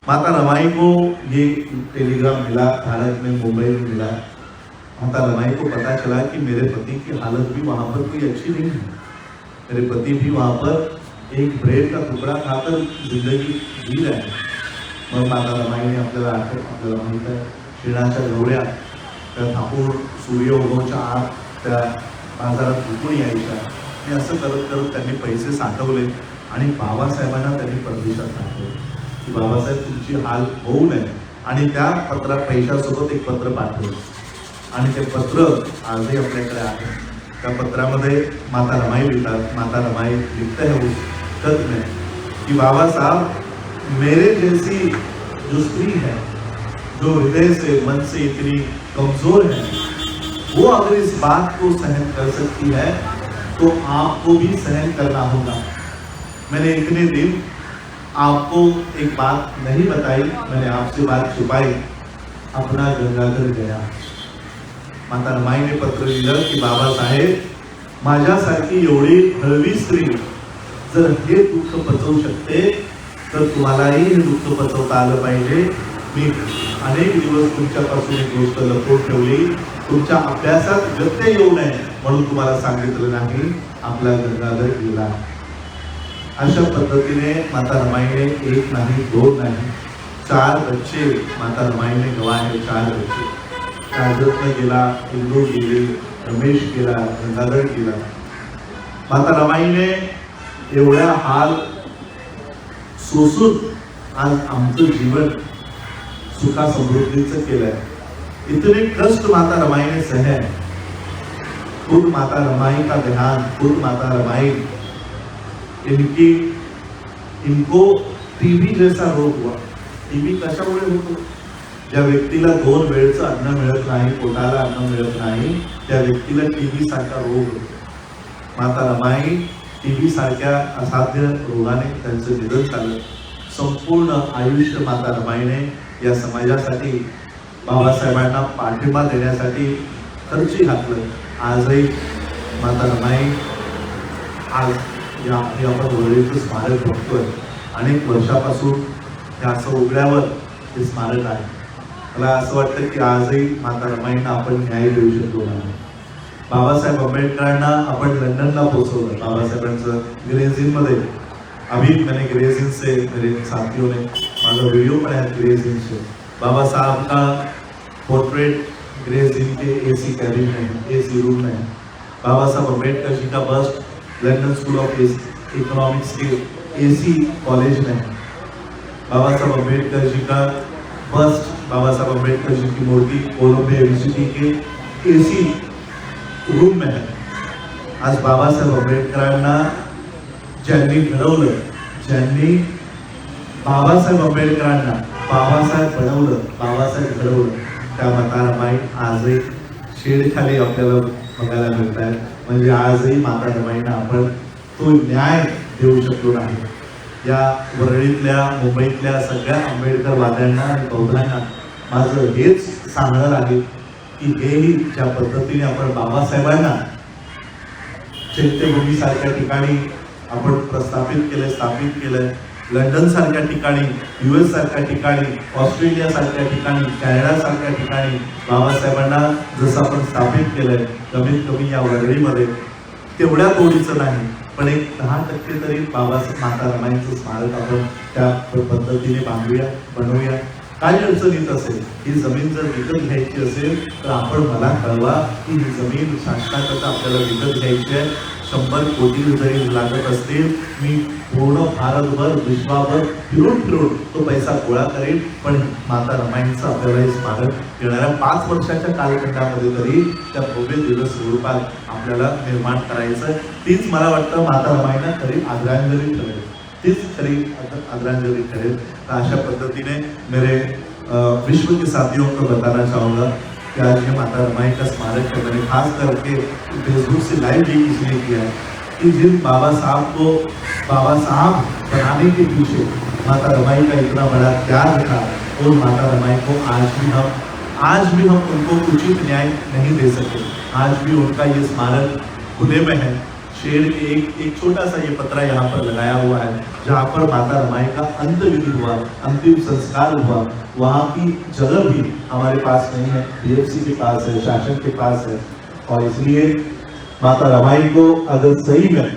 माता रमाई को ये टेलीग्राम मिला, भारत में मुंबई में मिला। माता रमाई को पता चला कि मेरे पति की हालत भी वहाँ पर कोई अच्छी नहीं है। मेरे पति भी वहाँ पर एक ब्रेड का टुकड़ा खाकर जिंदगी जी रहे हैं। मग माता रमाईने आपल्याला माहित आहे, शिणाच्या गवऱ्या त्या थापून सूर्य उगवच्या आत त्या बाजारात विकून यायच्या। आणि असं करत करत त्यांनी पैसे साठवले आणि बाबासाहेबांना त्यांनी परदेशात पाठवले की बाबासाहेब तुमची हाल होऊ नये। आणि त्या पत्रात पैशासोबत एक पत्र पाठवलं आणि ते पत्र आजही आपल्याकडे आहे। त्या पत्रामध्ये माता रमाई लिखतात, माता रमाई लिखते हैं उस खत में कि बाबा साहब मेरे जैसी जो स्त्री है, जो हृदय से मन से इतनी कमजोर है, वो अगर इस बात को सहन कर सकती है तो आपको भी सहन करना होगा। मैंने इतने दिन आपको एक बात नहीं बताई, मैंने आपसे बात छुपाई, अपना गंगाधर गया। माता रमाईने पत्र लिहिलं की बाबासाहेब माझ्यासारखी एवढी हळवी स्त्री जर हे दुःख पचवू शकते तर तुम्हालाही हे दुःख पचवता आलं पाहिजे। मी अनेक दिवस तुमच्यापासून एक गोष्ट लपवून ठेवली, तुमच्या अभ्यासात व्यत्यय येऊ नये म्हणून तुम्हाला सांगितलं नाही, आपला गंगाधर गेला। अशा पद्धतीने माता रमाईने एक नहीं, दो नहीं, 4 बच्चे माता रमाईने गंवाए। 4 बच्चे, राजरत्न गेला, इंदू गेली, रमेश गेला, गंगाधर गेला। माता रमाईने एवढ्या हाल सोसून आज आमचं जीवन सुखा समृद्धीचं केलंय। इतने कष्ट माता रमाई ने सहे, खुद माता रमाई का देहांत, खुद माता रमाई इनको टीबी जैसा रोग हुआ। टीबी कशामुळे होतो? ज्या व्यक्तीला 2 वेळचं अन्न मिळत नाही, पोटाला अन्न मिळत नाही, त्या व्यक्तीला टीबी सारखा रोग होतो। माता रमाई टीबी सारख्या असाध्य रोगाने त्यांचं निधन झालं। संपूर्ण आयुष्य माता रमाईने या समाजासाठी, बाबासाहेबांना पाठिंबा देण्यासाठी खर्ची घातलं। आजही माता रमाई आज आपण वरळीचं स्मारक बघतोय, अनेक वर्षापासून हे असं उघड्यावर हे स्मारक आहे। मला असं वाटतं की आजही माता रमाईंना आपण न्याय देऊ शकलो नाही। बाबासाहेब आंबेडकरांना आपण लंडनला पोहोचवलं। बाबासाहेबांचं ग्रेझिनमध्ये अभी मैंने ग्रेजिन से मेरे साथियों ने माला वीडियो बनाया ग्रेजिन से। बाबा साहब का पोर्ट्रेट ग्रेजिन के एसी कैबिन में, एसी रूम में। बाबा साहब अम्बेडकर जी का bust London School of Economics के एसी कॉलेज में। बाबा साहब अम्बेडकर जी का बस्ट, बाबा साहब अम्बेडकर जी की मूर्ति कोलंबिया यूनिवर्सिटी के एसी रूम में है। आज बाबा साहब आंबेडकरांना ज्यांनी घडवलं, ज्यांनी बाबासाहेब आंबेडकरांना बाबासाहेब बनवलं, बाबासाहेब घडवलं, त्या माता रमाई आजही शेडखाली आपल्याला बघायला मिळत आहेत। म्हणजे आजही माता रमाईंना आपण तो न्याय देऊ शकलो नाही। या वरळीतल्या, मुंबईतल्या सगळ्या आंबेडकरवाद्यांना आणि बौद्धांना माझं हेच सांगणार आहे की हेही ज्या पद्धतीने आपण बाबासाहेबांना चैत्यभूमी सारख्या ठिकाणी आपण प्रस्थापित केले, स्थापित केलंय, लंडन सारख्या ठिकाणी, US सारख्या ठिकाणी, ऑस्ट्रेलिया सारख्या ठिकाणी, कॅनडा सारख्या ठिकाणी बाबासाहेबांना जसं आपण स्थापित केलंय, कमीत कमी या वरळीमध्ये तेवढ्या तोडीचं नाही, पण एक 10% तरी माता रमाईंचं स्मारक आपण त्या पद्धतीने बांधूया, बनवूया। काही अडचणीत असेल, ही जमीन जर विकत घ्यायची असेल तर आपण मला कळवा की ही जमीन शासनाकरता आपल्याला विकत घ्यायची आहे। 100 कोटी जरी लागत असतील, मी पूर्ण भारतभर, विश्वाभर फिरून तो पैसा गोळा करेन, पण माता रमाईंचं आपल्याला हे स्मारक येणाऱ्या 5 वर्षाच्या कालखंडामध्ये तरी त्या भव्य दिवस स्वरूपात आपल्याला निर्माण करायचं। तीच मला वाटतं माता रमाईंना खरी आदरांजली ठरेल, तीच खरी आदरांजली ठरेल। तो अशा पद्धतीने मेरे विश्व के साथियों को बताना चाहूँगा कि आज ये माता रमाई का स्मारक है। मैंने खास करके फेसबुक से लाइव भी इसलिए किया है कि जिन बाबा साहब को बाबा साहब बनाने के पीछे माता रमाई का इतना बड़ा त्याग था, उन माता रमाई को आज भी हम उनको उचित न्याय नहीं दे सके। आज भी उनका ये स्मारक खुले में है, शेर के एक छोटा सा ये पतरा यहाँ पर लगाया हुआ है, जहाँ पर माता रमाई का अंत्यविधि हुआ, अंतिम संस्कार हुआ। वहाँ की जगह भी हमारे पास नहीं है, बीएफसी के पास है, शासन के पास है। और इसलिए माता रमाई को अगर सही में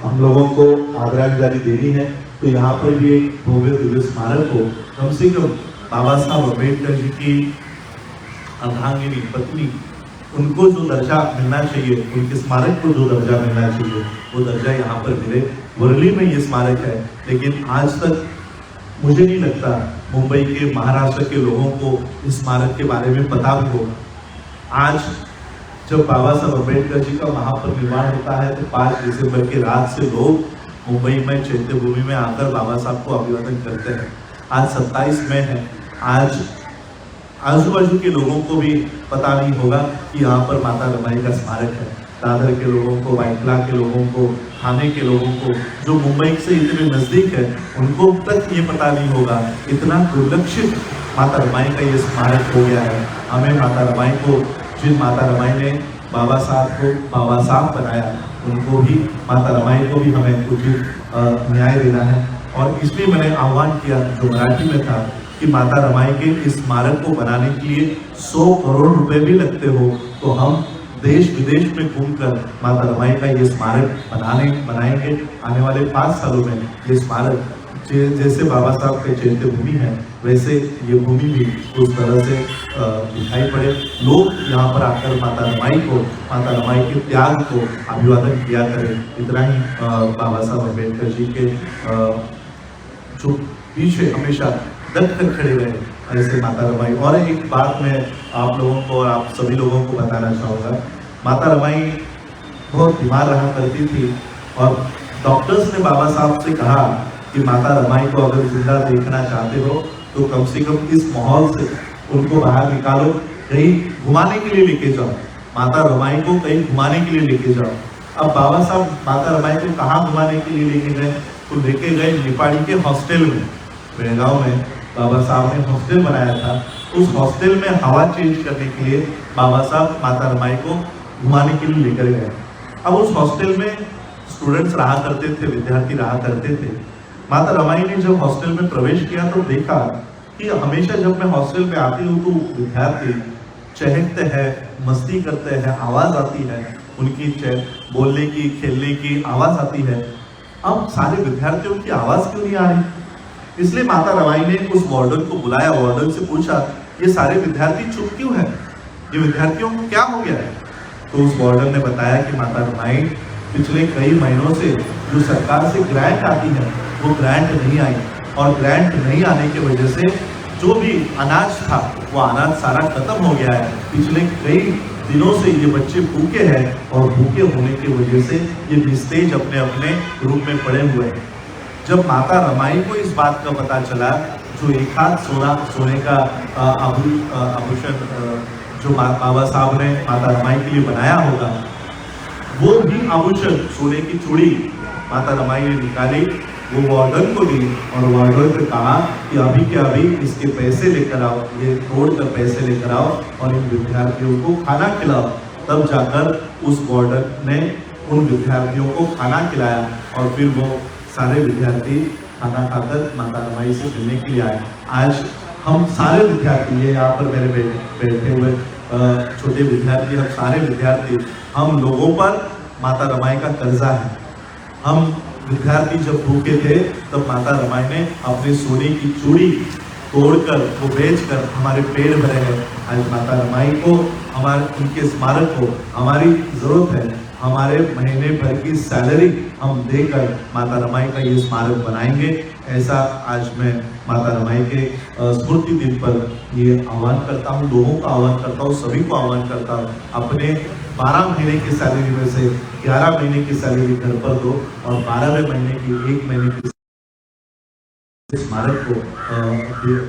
हम लोगों को आदरांजलि देनी है तो यहाँ पर भी एक भव्य दिव्य स्मारक हो। कम से कम बाबा साहब अम्बेडकर जी की अर्धांगिनी पत्नी, उनको जो दर्जा मिलना चाहिए, उनके स्मारक को जो दर्जा मिलना चाहिए, वो दर्जा यहाँ पर मिले। वर्ली में ये स्मारक है, लेकिन आज तक मुझे नहीं लगता मुंबई के, महाराष्ट्र के लोगों को इस स्मारक के बारे में पता भी होगा। आज जब बाबा साहब अम्बेडकर जी का महापरिनिर्वाण होता है तो 5 दिसंबर की रात से लोग मुंबई में चैत्य भूमि में आकर बाबा साहब को अभिवादन करते हैं। आज 27 मई है। आज आजू बाजू के लोगों को भी पता नहीं होगा कि यहाँ पर माता रमाई का स्मारक है। दादर के लोगों को, वाइटला के लोगों को, थाने के लोगों को, जो मुंबई से इतने नज़दीक है, उनको तक ये पता नहीं होगा। इतना दुर्लक्षित माता रमाई का ये स्मारक हो गया है। हमें माता रमाई को, जिन माता रमाई ने बाबा साहब को बाबा साहब बनाया, उनको भी, माता रमाई को भी हमें उचित न्याय देना है। और इसलिए मैंने आह्वान किया जो मराठी में था कि माता रमाई के इस स्मारक को बनाने के लिए 100 करोड़ रुपए भी लगते हो तो हम देश विदेश में घूमकर माता रमाई का ये स्मारक बनाएंगे। आने वाले 5 सालों में ये स्मारक जैसे बाबा साहब के चैत्य भूमि है, वैसे ये भूमि भी उस तरह से दिखाई पड़े। लोग यहाँ पर आकर माता रमाई को, माता रमाई के त्याग को अभिवादन किया करें। इतना ही बाबा साहब अम्बेडकर जी के जो पीछे हमेशा डट कर खड़े रहे, ऐसे माता रमाई। और एक बात मैं आप लोगों को और आप सभी लोगों को बताना चाहूँगा, माता रमाई बहुत बीमार रहा करती थी और डॉक्टर्स ने बाबा साहब से कहा कि माता रमाई को अगर जिंदा देखना चाहते हो तो कम से कम इस माहौल से उनको बाहर निकालो, कहीं घुमाने के लिए लेके जाओ, माता रमाई को कहीं घुमाने के लिए लेके जाओ। अब बाबा साहब माता रमाई को कहाँ घुमाने के लिए लेके गए? तो लेके गए निपाड़ी के हॉस्टल में। बेलगांव में बाबा साहब ने हॉस्टल बनाया था, उस हॉस्टल में हवा चेंज करने के लिए बाबा साहब माता रमाई को घुमाने के लिए लेकर गए। अब उस हॉस्टल में स्टूडेंट्स रहा करते थे, विद्यार्थी रहा करते थे। माता रमाई ने जब हॉस्टल में प्रवेश किया तो देखा कि हमेशा जब मैं हॉस्टल में आती हूँ तो विद्यार्थी चहकते हैं, मस्ती करते हैं, आवाज़ आती है, उनकी बोलने की, खेलने की आवाज़ आती है। अब सारे विद्यार्थियों की आवाज़ क्यों नहीं आ रही? इसलिए माता रमाई ने उस वार्डन को बुलाया, वार्डन से पूछा ये सारे विद्यार्थी चुप क्यों हैं, ये विद्यार्थियों को क्या हो गया है? तो उस वार्डन ने बताया कि माता रमाई पिछले कई महीनों से जो सरकार से ग्रांट आती है वो ग्रांट नहीं आई, और ग्रांट नहीं आने की वजह से जो भी अनाज था वो अनाज सारा खत्म हो गया है। पिछले कई दिनों से ये बच्चे भूखे हैं और भूखे होने की वजह से ये निस्तेज अपने अपने रूम में पड़े हुए हैं। जब माता रमाई को इस बात का पता चला, जो एक हाथ सोने का आभूषण जो बाबा साहब ने माता रमाई के लिए बनाया होगा, वो भी आभूषण सोने की चूड़ी माता रमाई ने निकाली, वो वार्डन को दी और वार्डन को कहा कि अभी के अभी इसके पैसे लेकर आओ, ये तोड़ कर पैसे लेकर आओ और इन विद्यार्थियों को खाना खिलाओ। तब जाकर उस वार्डन ने उन विद्यार्थियों को खाना खिलाया और फिर वो सारे विद्यार्थी खाना खाकर माता रमाई से मिलने के लिए आए। आज हम सारे विद्यार्थी, ये यहाँ पर मेरे बैठे हुए छोटे विद्यार्थी, हम सारे विद्यार्थी, हम लोगों पर माता रमाई का कर्जा है। हम विद्यार्थी जब भूखे थे तब माता रमाई ने अपने सोने की चूड़ी तोड़कर, वो बेचकर हमारे पेट भरे हैं। आज माता रमाई को, हमारे उनके स्मारक को हमारी ज़रूरत है। हमारे महीने भर की सैलरी हम देकर माता रमाई का ये स्मारक बनाएंगे। ऐसा आज मैं माता रमाई के स्मृति दिन पर ये आह्वान करता हूँ, लोगों का आह्वान करता हूँ, सभी को आह्वान करता हूँ। अपने 12 महीने की सैलरी में से 11 महीने की सैलरी घर पर दो और 12वें महीने की 1 महीने की स्मारक को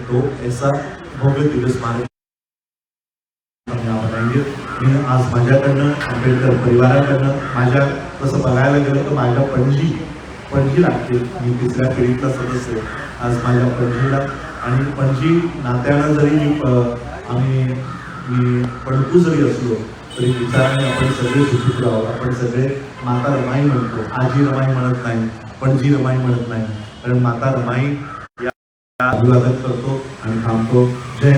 तो ऐसा भव्य दिव्य स्मारक हम यहाँ बनाएंगे। मी आज माझ्याकडनं, आंबेडकर परिवाराकडनं, माझ्या तसं बघायला गेलं तर माझ्या पणजी लागते। मी 3ऱ्या पिढीतला सदस्य आज माझ्या पणजीला, आणि पणजी नात्यानं जरी मी पणकू जरी असलो तरी विचाराने आपण सगळे सुखी राहू. आपण सगळे माता रमाई म्हणतो, आजी रमाई म्हणत नाही, पणजी रमाई म्हणत नाही, कारण माता रमाई या अभिवादन करतो आणि थांबतो. जय